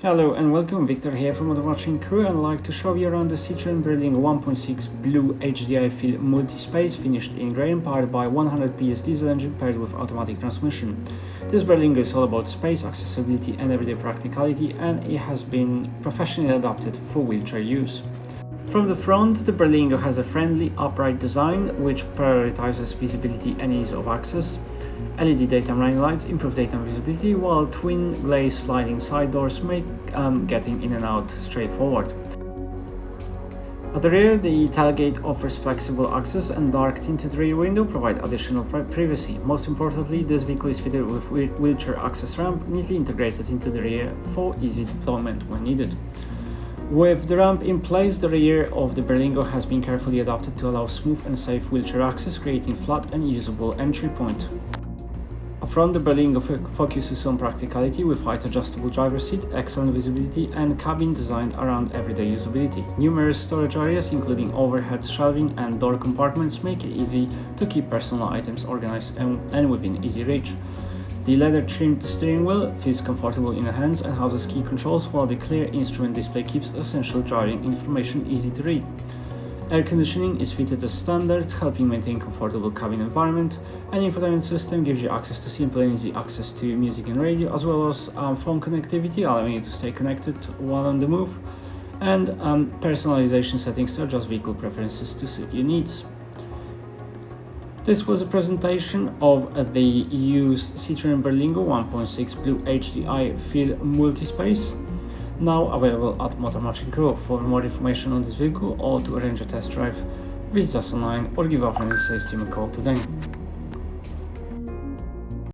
Hello and welcome, Victor here from Watching Crewe, and I'd like to show you around the Citroen Berlingo 1.6 BlueHDi Feel Multispace, finished in grey and powered by 100 PS diesel engine paired with automatic transmission. This Berlingo is all about space, accessibility and everyday practicality, and it has been professionally adapted for wheelchair use. From the front, the Berlingo has a friendly, upright design which prioritizes visibility and ease of access. LED daytime running lights improve daytime visibility, while twin glaze sliding side doors make getting in and out straightforward. At the rear, the tailgate offers flexible access, and dark tinted rear window provide additional privacy. Most importantly, this vehicle is fitted with wheelchair access ramp neatly integrated into the rear for easy deployment when needed. With the ramp in place, the rear of the Berlingo has been carefully adapted to allow smooth and safe wheelchair access, creating flat and usable entry point. Up front, the Berlingo focuses on practicality with height adjustable driver's seat, excellent visibility, and cabin designed around everyday usability. Numerous storage areas, including overhead shelving and door compartments, make it easy to keep personal items organized and within easy reach. The leather-trimmed steering wheel feels comfortable in the hands and houses key controls, while the clear instrument display keeps essential driving information easy to read. Air conditioning is fitted as standard, helping maintain comfortable cabin environment. An infotainment system gives you access to simple and easy access to music and radio, as well as phone connectivity, allowing you to stay connected while on the move, and personalization settings to adjust vehicle preferences to suit your needs. This was a presentation of the used Citroen Berlingo 1.6 BlueHDi Feel Multispace, now available at Watching Crewe. For more information on this vehicle or to arrange a test drive, visit us online or give our friendly sales team a call today.